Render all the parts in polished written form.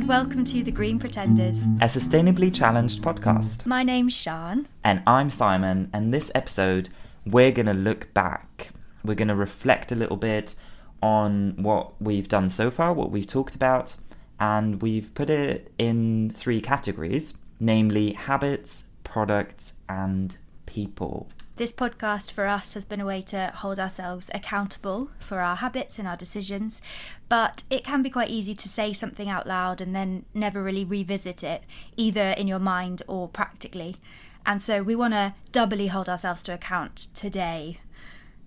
and welcome to The Green Pretenders, a sustainably challenged podcast. My name's Sian. And I'm Simon, and this episode, we're going to look back. We're going to reflect a little bit on what we've done so far, what we've talked about, and we've put it in 3 categories, namely habits, products, and people. This podcast for us has been a way to hold ourselves accountable for our habits and our decisions, but it can be quite easy to say something out loud and then never really revisit it, either in your mind or practically. And so we want to doubly hold ourselves to account today.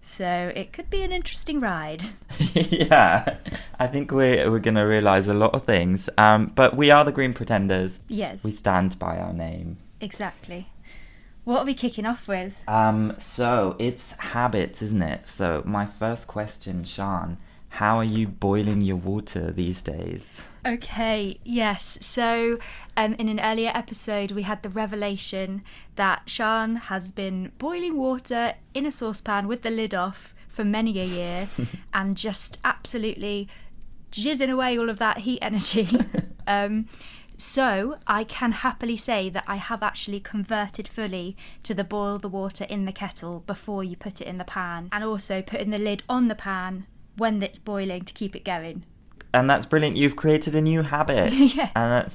So it could be an interesting ride. Yeah, I think we're going to realise a lot of things, but we are the Green Pretenders. Yes. We stand by our name. Exactly. What are we kicking off with? So it's habits, isn't it? So my first question, Sian, how are you boiling your water these days? Okay, yes. So in an earlier episode, we had the revelation that Sian has been boiling water in a saucepan with the lid off for many a year and just absolutely jizzing away all of that heat energy. So I can happily say that I have actually converted fully to the boil the water in the kettle before you put it in the pan, and also putting the lid on the pan when it's boiling to keep it going. And that's brilliant. You've created a new habit. Yeah. And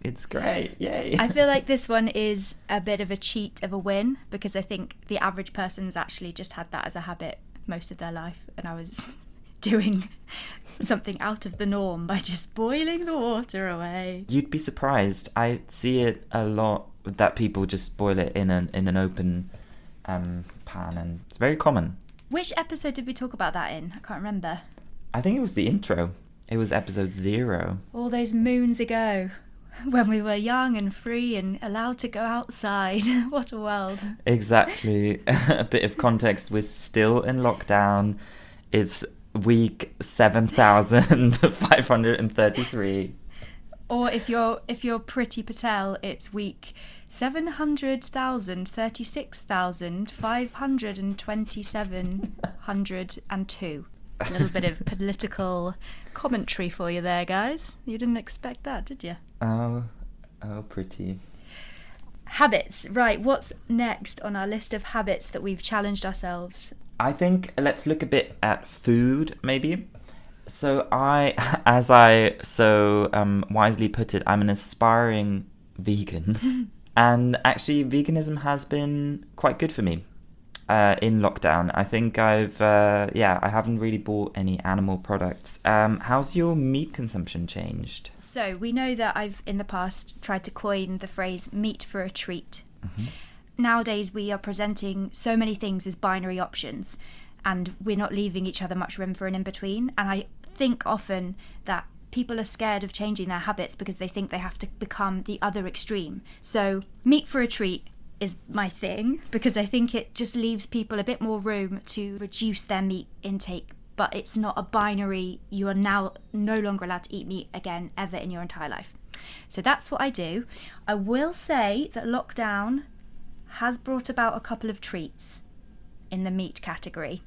it's great. Yay. I feel like this one is a bit of a cheat of a win, because I think the average person's actually just had that as a habit most of their life, and I was doing something out of the norm by just boiling the water away. You'd be surprised. I see it a lot that people just boil it in an open pan, and it's very common. Which episode did we talk about that in? I can't remember. I think it was the intro. It was episode 0. All those moons ago, when we were young and free and allowed to go outside. What a world. Exactly. A bit of context, we're still in lockdown. It's week 7,533. Or if you're Pretty Patel, it's week 700,036,527,102. A little bit of political commentary for you there, guys. You didn't expect that, did you? Oh, pretty. Habits. Right, what's next on our list of habits that we've challenged ourselves? I think let's look a bit at food, maybe. So as I so wisely put it, I'm an aspiring vegan. And actually, veganism has been quite good for me in lockdown. I think I haven't really bought any animal products. How's your meat consumption changed? So we know that I've in the past tried to coin the phrase meat for a treat. Mm-hmm. Nowadays we are presenting so many things as binary options, and we're not leaving each other much room for an in-between. And I think often that people are scared of changing their habits because they think they have to become the other extreme. So meat for a treat is my thing, because I think it just leaves people a bit more room to reduce their meat intake, but it's not a binary, you are now no longer allowed to eat meat again ever in your entire life. So that's what I do. I will say that lockdown has brought about a couple of treats in the meat category.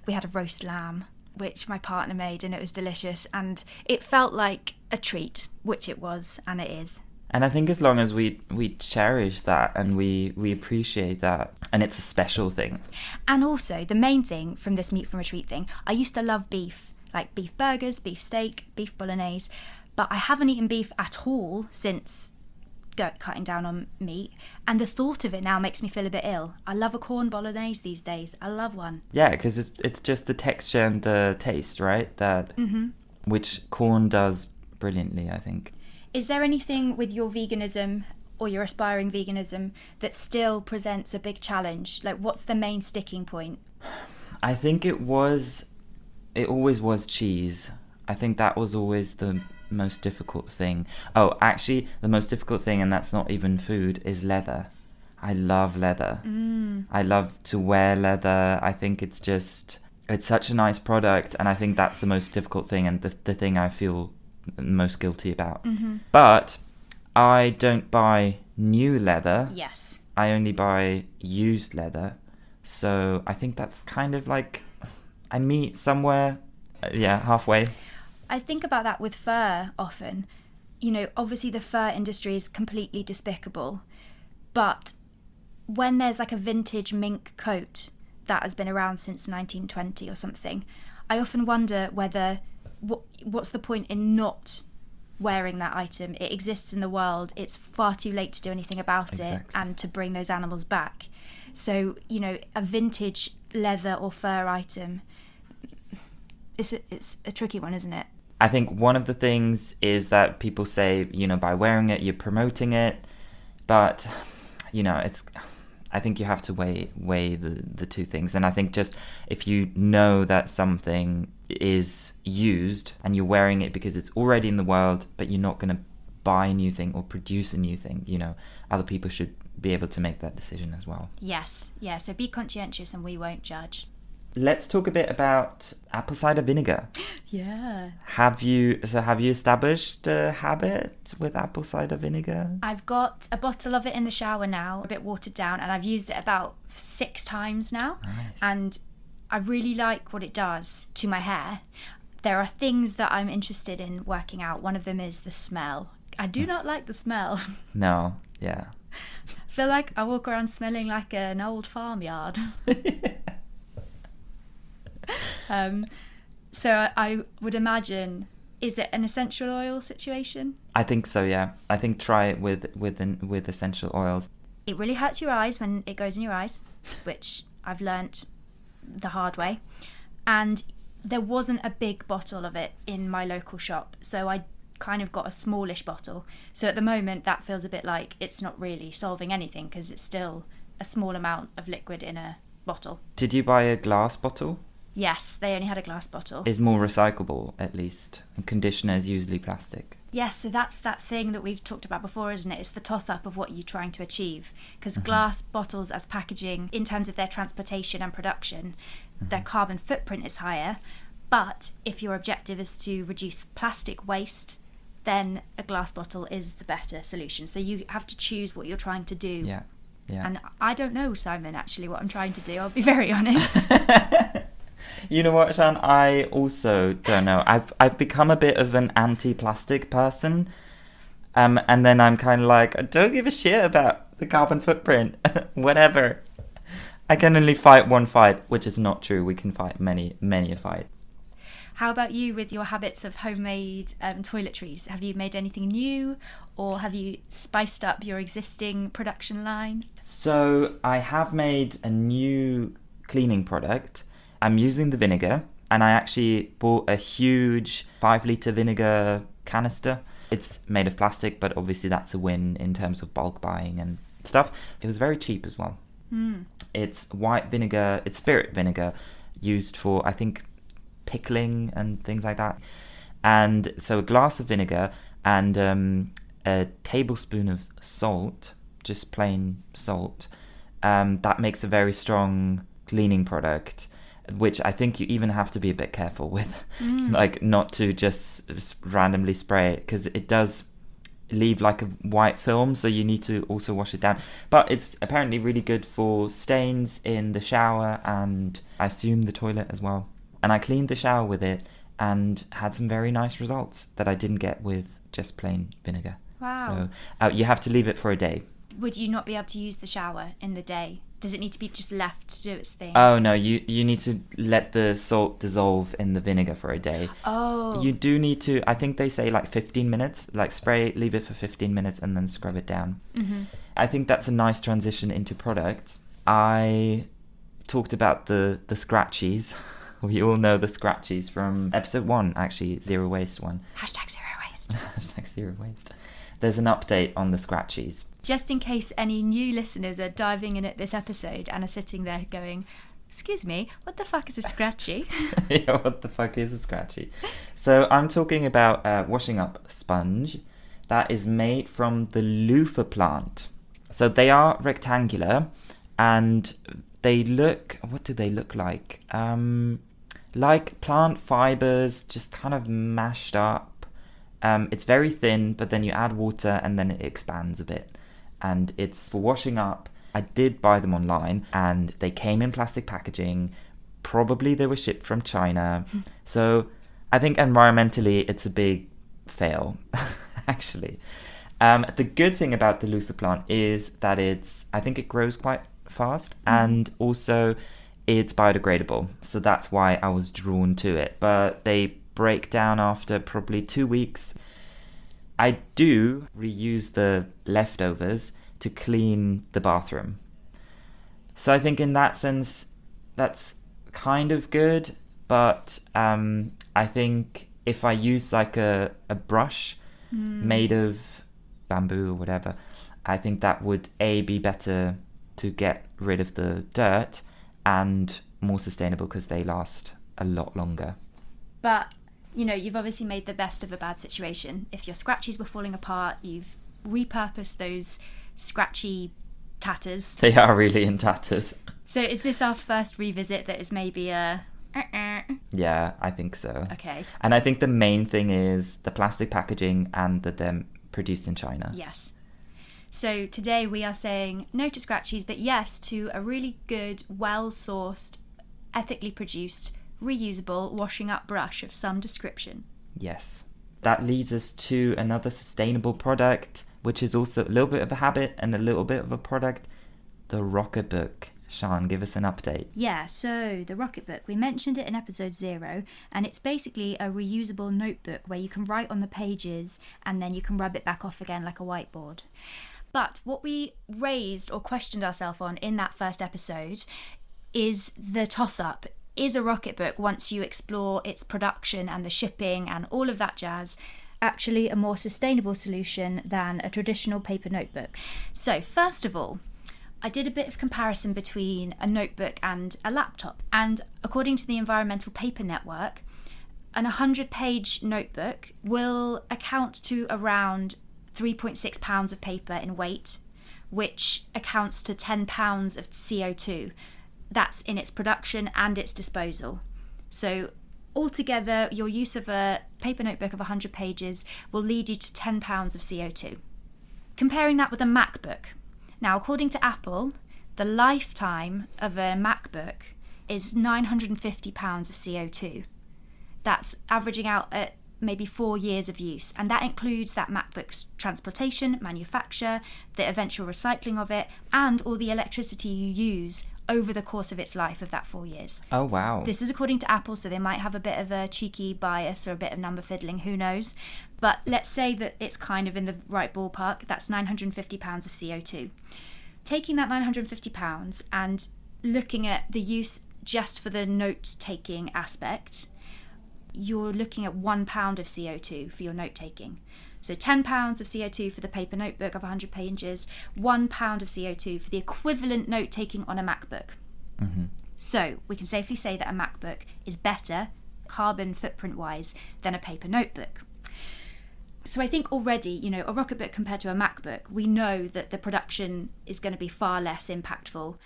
We had a roast lamb, which my partner made, and it was delicious, and it felt like a treat, which it was, and it is. And I think as long as we cherish that and we appreciate that, and it's a special thing. And also, the main thing from this meat from a treat thing, I used to love beef, like beef burgers, beef steak, beef bolognese, but I haven't eaten beef at all since cutting down on meat, and the thought of it now makes me feel a bit ill. I love a corn bolognese these days. I love one. Yeah, because it's just the texture and the taste, right? That which corn does brilliantly, I think. Is there anything with your veganism or your aspiring veganism that still presents a big challenge? Like, what's the main sticking point? I think it always was cheese. I think that was always the most difficult thing. Oh, actually, the most difficult thing, and that's not even food, is leather. I love leather. I love to wear leather. I think it's such a nice product, and I think that's the most difficult thing, and the thing I feel most guilty about. But I don't buy new leather. Yes. I only buy used leather. So I think that's kind of like I meet somewhere, halfway. I think about that with fur often. obviously the fur industry is completely despicable, but when there's like a vintage mink coat that has been around since 1920 or something, I often wonder whether what's the point in not wearing that item? It exists in the world. It's far too late to do anything about it and to bring those animals back. So, a vintage leather or fur item, it's a tricky one, isn't it? I think one of the things is that people say, by wearing it, you're promoting it. But, I think you have to weigh the two things. And I think just if you know that something is used and you're wearing it because it's already in the world, but you're not going to buy a new thing or produce a new thing, other people should be able to make that decision as well. Yes. Yeah. So be conscientious and we won't judge. Let's talk a bit about apple cider vinegar. Yeah. Have you established a habit with apple cider vinegar? I've got a bottle of it in the shower now, a bit watered down, and I've used it about 6 times now. Nice. And I really like what it does to my hair. There are things that I'm interested in working out. One of them is the smell. I do not like the smell. No, yeah. I feel like I walk around smelling like an old farmyard. So I would imagine, is it an essential oil situation? I think so, yeah. I think try it with essential oils. It really hurts your eyes when it goes in your eyes, which I've learnt the hard way. And there wasn't a big bottle of it in my local shop, so I kind of got a smallish bottle. So at the moment that feels a bit like it's not really solving anything because it's still a small amount of liquid in a bottle. Did you buy a glass bottle? Yes, they only had a glass bottle. It's more recyclable, at least. And conditioner is usually plastic. Yes, so that's that thing that we've talked about before, isn't it? It's the toss-up of what you're trying to achieve. Because glass bottles as packaging, in terms of their transportation and production, their carbon footprint is higher. But if your objective is to reduce plastic waste, then a glass bottle is the better solution. So you have to choose what you're trying to do. Yeah. And I don't know, Simon, actually, what I'm trying to do. I'll be very honest. You know what, Shan? I also don't know. I've become a bit of an anti-plastic person. And then I'm kind of like, I don't give a shit about the carbon footprint. Whatever. I can only fight one fight, which is not true. We can fight many a fight. How about you with your habits of homemade toiletries? Have you made anything new, or have you spiced up your existing production line? So I have made a new cleaning product. I'm using the vinegar, and I actually bought a huge 5-litre vinegar canister. It's made of plastic, but obviously that's a win in terms of bulk buying and stuff. It was very cheap as well. It's white vinegar, it's spirit vinegar, used for, I think, pickling and things like that. And so a glass of vinegar and a tablespoon of salt, just plain salt. That makes a very strong cleaning product, which I think you even have to be a bit careful with, like not to just randomly spray it, because it does leave like a white film, so you need to also wash it down. But it's apparently really good for stains in the shower and I assume the toilet as well. And I cleaned the shower with it and had some very nice results that I didn't get with just plain vinegar. Wow. So you have to leave it for a day. Would you not be able to use the shower in the day? Does it need to be just left to do its thing? Oh, no, you need to let the salt dissolve in the vinegar for a day. Oh. You do need to, I think they say like 15 minutes, like spray, leave it for 15 minutes and then scrub it down. I think that's a nice transition into products. I talked about the scratchies. We all know the scratchies from episode 1, actually, Zero Waste one. Hashtag zero waste. Hashtag Zero Waste. There's an update on the scratchies. Just in case any new listeners are diving in at this episode and are sitting there going, excuse me, what the fuck is a scratchy? Yeah, what the fuck is a scratchy? So I'm talking about washing up sponge that is made from the loofah plant. So they are rectangular and they look, what do they look like? Like plant fibers, just kind of mashed up. It's very thin, but then you add water and then it expands a bit. And it's for washing up. I did buy them online and they came in plastic packaging. Probably they were shipped from China. So I think environmentally it's a big fail. actually. The good thing about the loofah plant is that I think it grows quite fast, and also it's biodegradable. So that's why I was drawn to it. But they break down after probably 2 weeks. I do reuse the leftovers to clean the bathroom. So I think in that sense, that's kind of good. But I think if I use like a brush made of bamboo or whatever, I think that would be better to get rid of the dirt, and more sustainable because they last a lot longer. But, you know, you've obviously made the best of a bad situation. If your scratchies were falling apart, you've repurposed those scratchy tatters. They are really in tatters. So is this our first revisit that is maybe a... Yeah, I think so. Okay. And I think the main thing is the plastic packaging and that they're produced in China. Yes. So today we are saying no to scratchies, but yes to a really good, well-sourced, ethically produced, reusable washing up brush of some description. Yes. That leads us to another sustainable product, which is also a little bit of a habit and a little bit of a product, the Rocketbook. Sian, give us an update. Yeah, so the Rocketbook, we mentioned it in episode 0, and it's basically a reusable notebook where you can write on the pages and then you can rub it back off again like a whiteboard. But what we raised or questioned ourselves on in that first episode is the toss-up. Is a Rocketbook, once you explore its production and the shipping and all of that jazz, actually a more sustainable solution than a traditional paper notebook? So first of all, I did a bit of comparison between a notebook and a laptop. And according to the Environmental Paper Network, an 100-page notebook will account to around 3.6 pounds of paper in weight, which accounts to 10 pounds of CO2. That's in its production and its disposal. So altogether, your use of a paper notebook of 100 pages will lead you to 10 pounds of CO2. Comparing that with a MacBook. Now, according to Apple, the lifetime of a MacBook is 950 pounds of CO2. That's averaging out at maybe 4 years of use, and that includes that MacBook's transportation, manufacture, the eventual recycling of it, and all the electricity you use over the course of its life of that 4 years. Oh, wow. This is according to Apple, so they might have a bit of a cheeky bias or a bit of number fiddling, who knows. But let's say that it's kind of in the right ballpark. That's 950 pounds of CO2. Taking that 950 pounds and looking at the use just for the note-taking aspect, you're looking at 1 pound of CO2 for your note-taking. So 10 pounds of CO2 for the paper notebook of 100 pages, 1 pound of CO2 for the equivalent note-taking on a MacBook. Mm-hmm. So we can safely say that a MacBook is better, carbon footprint-wise, than a paper notebook. So I think already, you know, a Rocketbook compared to a MacBook, we know that the production is going to be far less impactful.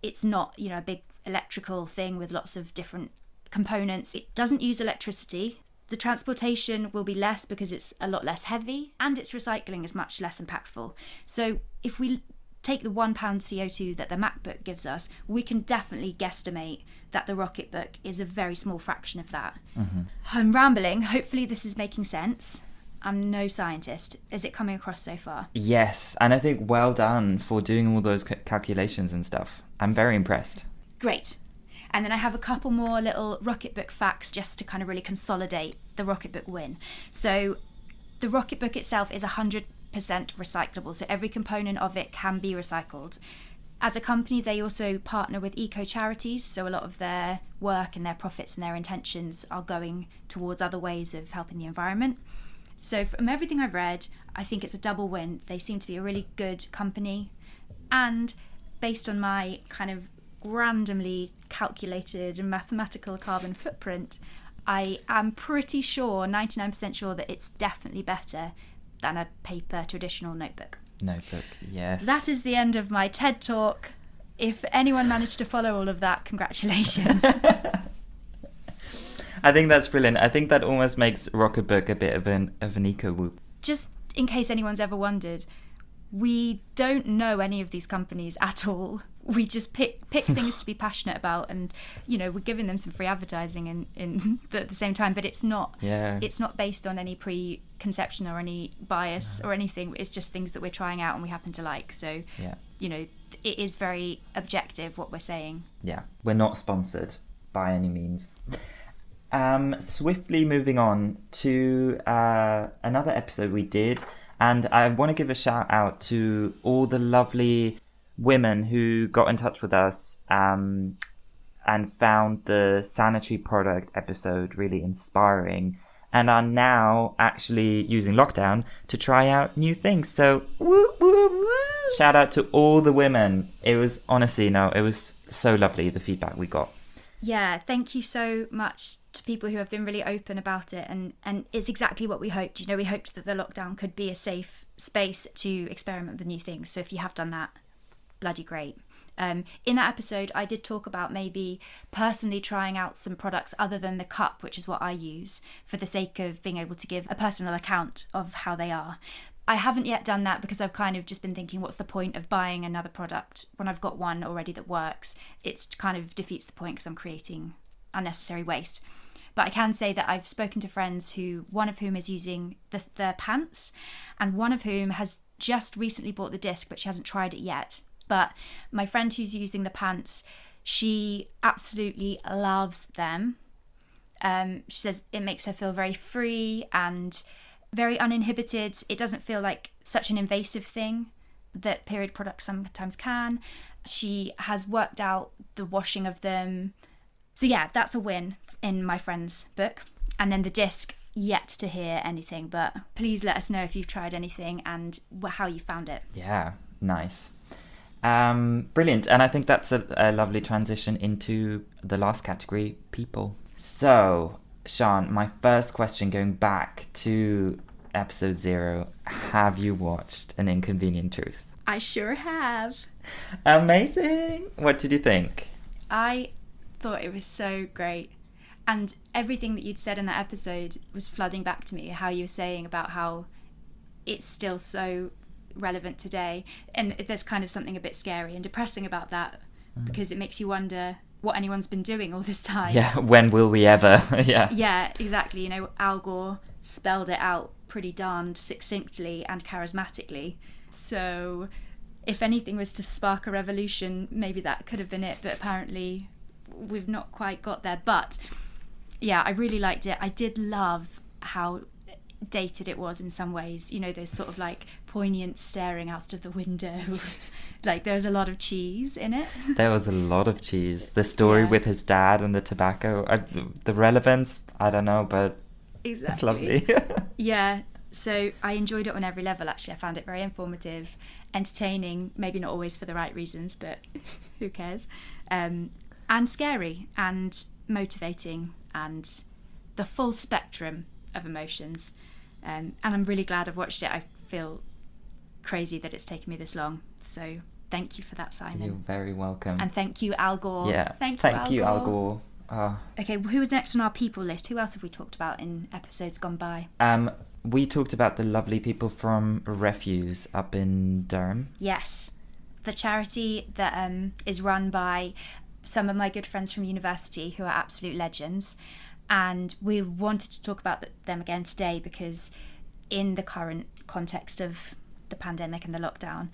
It's not, you know, a big electrical thing with lots of different components. It doesn't use electricity. The transportation will be less because it's a lot less heavy, and its recycling is much less impactful. So if we take the 1 pound CO2 that the MacBook gives us, we can definitely guesstimate that the Rocketbook is a very small fraction of that. Mm-hmm. I'm rambling. Hopefully this is making sense. I'm no scientist. Is it coming across so far? Yes, and I think well done for doing all those calculations and stuff. I'm very impressed. Great. And then I have a couple more little Rocketbook facts just to kind of really consolidate the Rocketbook win. So the Rocketbook itself is 100% recyclable, so every component of it can be recycled. As a company, they also partner with eco-charities, so a lot of their work and their profits and their intentions are going towards other ways of helping the environment. So from everything I've read, I think it's a double win. They seem to be a really good company, and based on my kind of randomly calculated mathematical carbon footprint, I am pretty sure, 99% sure, that it's definitely better than a paper traditional notebook. Notebook, yes. That is the end of my TED Talk. If anyone managed to follow all of that, congratulations. I think that's brilliant. I think that almost makes Rocketbook a bit of an eco-whoop. Just in case anyone's ever wondered, we don't know any of these companies at all. we just pick things to be passionate about, and we're giving them some free advertising but at the same time, but it's not based on any preconception or any bias or anything. It's just things that we're trying out and we happen to like. So it is very objective what we're saying. Yeah, we're not sponsored by any means. Swiftly moving on to another episode we did, and I want to give a shout out to all the lovely women who got in touch with us and found the Sanitary Product episode really inspiring, and are now actually using lockdown to try out new things. So whoop, whoop, whoop. Shout out to all the women. It was honestly, it was so lovely, the feedback we got. Yeah, thank you so much to people who have been really open about it, and it's exactly what we hoped. We hoped that the lockdown could be a safe space to experiment with new things. So if you have done that, bloody great. In that episode, I did talk about maybe personally trying out some products other than the cup, which is what I use, for the sake of being able to give a personal account of how they are. I haven't yet done that because I've kind of just been thinking, what's the point of buying another product when I've got one already that works? It kind of defeats the point because I'm creating unnecessary waste. But I can say that I've spoken to friends one of whom is using the pants, and one of whom has just recently bought the disc, but she hasn't tried it yet. But my friend who's using the pants, she absolutely loves them. She says it makes her feel very free and very uninhibited. It doesn't feel like such an invasive thing that period products sometimes can. She has worked out the washing of them. So yeah, that's a win in my friend's book. And then the disc, yet to hear anything, but please let us know if you've tried anything and how you found it. Yeah, nice. Brilliant. And I think that's a lovely transition into the last category, people. So, Sian, my first question, going back to episode 0, have you watched An Inconvenient Truth? I sure have. Amazing. What did you think? I thought it was so great. And everything that you'd said in that episode was flooding back to me, how you were saying about how it's still so relevant today. And there's kind of something a bit scary and depressing about that, because it makes you wonder what anyone's been doing all this time. Yeah, when will we ever? Yeah, exactly. Al Gore spelled it out pretty darned succinctly and charismatically. So if anything was to spark a revolution, maybe that could have been it, but apparently we've not quite got there. But yeah, I really liked it. I did love how dated it was in some ways, those sort of like poignant staring out of the window. Like there was a lot of cheese in it. There was a lot of cheese. The story with his dad and the tobacco, the relevance, I don't know, but exactly. It's lovely. Yeah, so I enjoyed it on every level. Actually, I found it very informative, entertaining, maybe not always for the right reasons, but who cares, and scary and motivating and the full spectrum of emotions. And I'm really glad I've watched it. I feel crazy that it's taken me this long. So thank you for that, Simon. You're very welcome. And thank you, Al Gore. Yeah. Thank you, Al Gore. Okay, who was next on our people list? Who else have we talked about in episodes gone by? We talked about the lovely people from Refuse up in Durham. Yes. The charity that is run by some of my good friends from university who are absolute legends. And we wanted to talk about them again today because in the current context of the pandemic and the lockdown,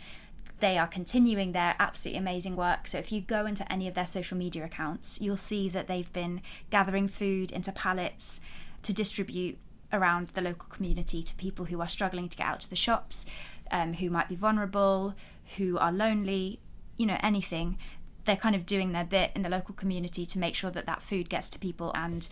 they are continuing their absolutely amazing work. So if you go into any of their social media accounts, you'll see that they've been gathering food into pallets to distribute around the local community to people who are struggling to get out to the shops, who might be vulnerable, who are lonely, anything. They're kind of doing their bit in the local community to make sure that that food gets to people. And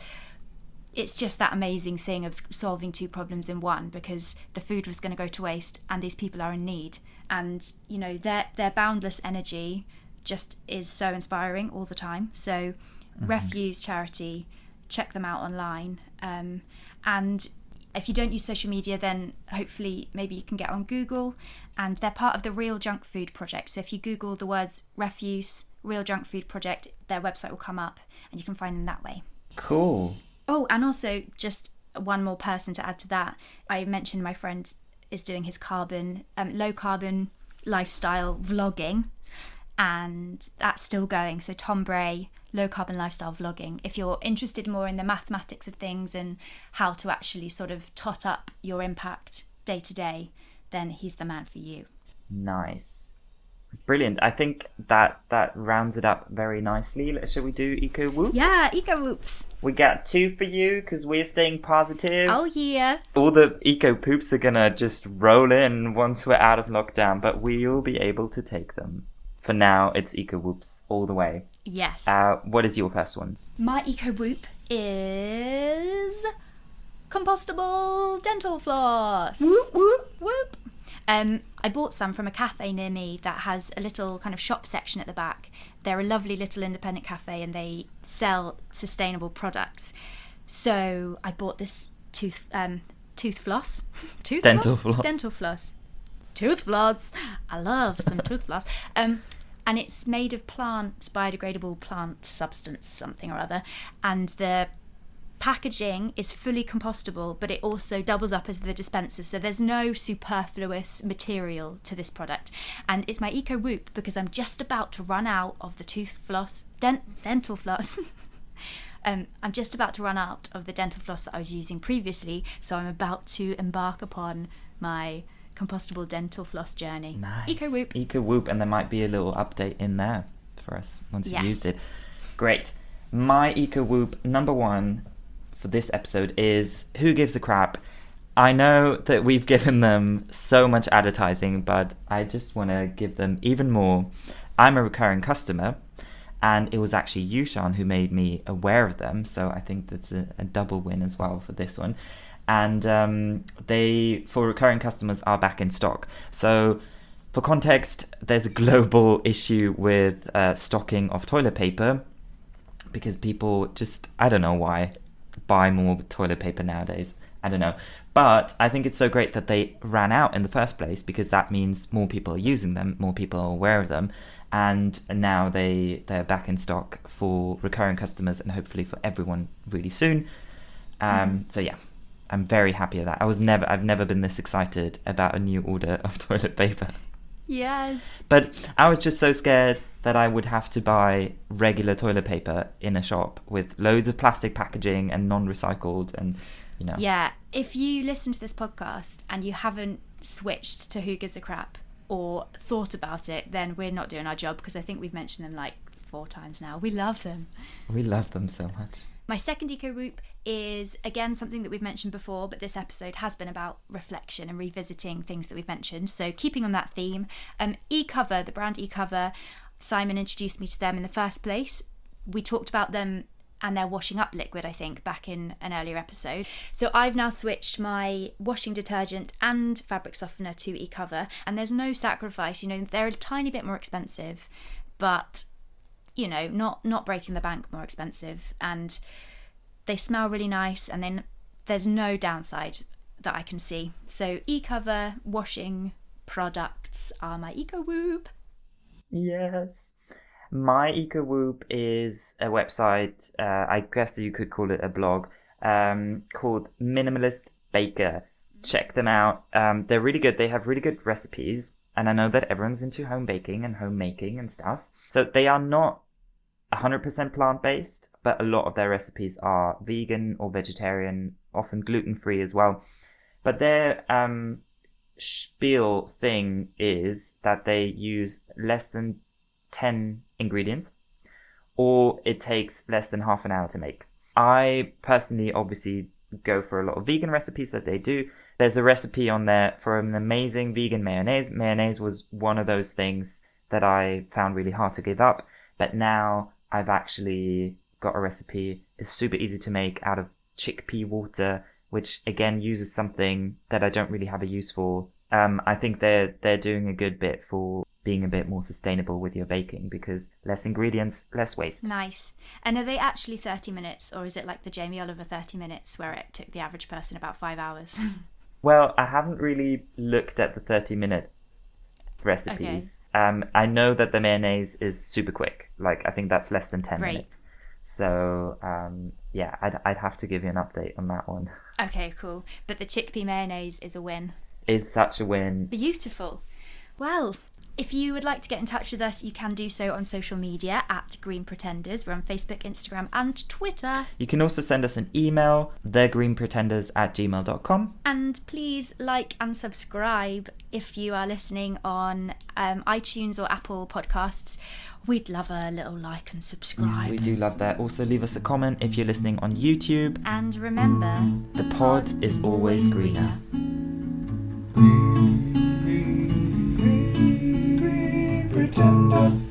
it's just that amazing thing of solving two problems in one, because the food was going to go to waste and these people are in need. And, their boundless energy just is so inspiring all the time. So Refuse charity, check them out online. And if you don't use social media, then hopefully maybe you can get on Google. And they're part of the Real Junk Food Project. So if you Google the words Refuse, Real Junk Food Project, their website will come up and you can find them that way. Cool. Oh, and also just one more person to add to that. I mentioned my friend is doing his low carbon lifestyle vlogging. and that's still going. So Tom Bray, Low Carbon Lifestyle Vlogging. If you're interested more in the mathematics of things and how to actually sort of tot up your impact day to day, then he's the man for you. Nice. Brilliant. I think that rounds it up very nicely. Shall we do Eco Whoop? Yeah, Eco Whoops. We got 2 for you because we're staying positive. Oh, yeah. All the Eco Poops are going to just roll in once we're out of lockdown, but we'll be able to take them. For now, it's Eco Whoops all the way. Yes. What is your first one? My Eco Whoop is compostable dental floss. Whoop, whoop. Whoop. I bought some from a cafe near me that has a little kind of shop section at the back. They're a lovely little independent cafe and they sell sustainable products. So I bought this tooth floss. Dental floss. Dental floss. Tooth floss. I love some tooth floss. And it's made of biodegradable plant substance, something or other. And the packaging is fully compostable, but it also doubles up as the dispenser, so there's no superfluous material to this product. And it's my Eco Whoop because I'm just about to run out of the dental floss. I'm just about to run out of the dental floss that I was using previously, so I'm about to embark upon my compostable dental floss journey. Nice. Eco Whoop. Eco Whoop, and there might be a little update in there for us once you've used it. Great. My Eco Whoop number 1 for this episode is Who Gives a Crap? I know that we've given them so much advertising, but I just want to give them even more. I'm a recurring customer, and it was actually you, Sian, who made me aware of them, so I think that's a double win as well for this one. And they, for recurring customers, are back in stock. So for context, there's a global issue with stocking of toilet paper because people just, I don't know why, buy more toilet paper nowadays. I don't know. But I think it's so great that they ran out in the first place because that means more people are using them, more people are aware of them. And now they're back in stock for recurring customers and hopefully for everyone really soon. So yeah, I'm very happy with that. I've never been this excited about a new order of toilet paper. Yes. But I was just so scared that I would have to buy regular toilet paper in a shop with loads of plastic packaging and non-recycled and, you know. Yeah, if you listen to this podcast and you haven't switched to Who Gives a Crap or thought about it, then we're not doing our job because I think we've mentioned them like 4 times now. We love them. We love them so much. My second Eco Whoop is, again, something that we've mentioned before, but this episode has been about reflection and revisiting things that we've mentioned. So keeping on that theme, eCover, the brand eCover, Simon introduced me to them in the first place. We talked about them and their washing up liquid, I think, back in an earlier episode. So I've now switched my washing detergent and fabric softener to eCover, and there's no sacrifice. You know, they're a tiny bit more expensive, but, you know, not breaking the bank more expensive, and they smell really nice, and then there's no downside that I can see. So eCover washing products are my Eco Whoop. Yes. My Eco Whoop is a website, I guess you could call it a blog, called Minimalist Baker. Check them out. They're really good. They have really good recipes, and I know that everyone's into home baking and homemaking and stuff. So they are not 100% plant-based, but a lot of their recipes are vegan or vegetarian, often gluten-free as well. But their spiel thing is that they use less than 10 ingredients, or it takes less than half an hour to make. I personally obviously go for a lot of vegan recipes that they do. There's a recipe on there for an amazing vegan mayonnaise. Mayonnaise was one of those things that I found really hard to give up, but now I've actually got a recipe. It's super easy to make out of chickpea water, which again uses something that I don't really have a use for. I think they're doing a good bit for being a bit more sustainable with your baking because less ingredients, less waste. Nice. And are they actually 30 minutes, or is it like the Jamie Oliver 30 minutes where it took the average person about 5 hours? Well, I haven't really looked at the 30-minute recipes. Okay. I know that the mayonnaise is super quick. Like, I think that's less than 10 minutes. So, yeah, I'd have to give you an update on that one. Okay, cool. But the chickpea mayonnaise is a win. Is such a win. Beautiful. Well, If you would like to get in touch with us, you can do so on social media at Green Pretenders. We're on Facebook, Instagram and Twitter. You can also send us an email, thegreenpretenders@gmail.com. And please like and subscribe if you are listening on iTunes or Apple Podcasts. We'd love a little like and subscribe. Yes, we do love that. Also leave us a comment if you're listening on YouTube. And remember, the pod is always greener. Green pretender.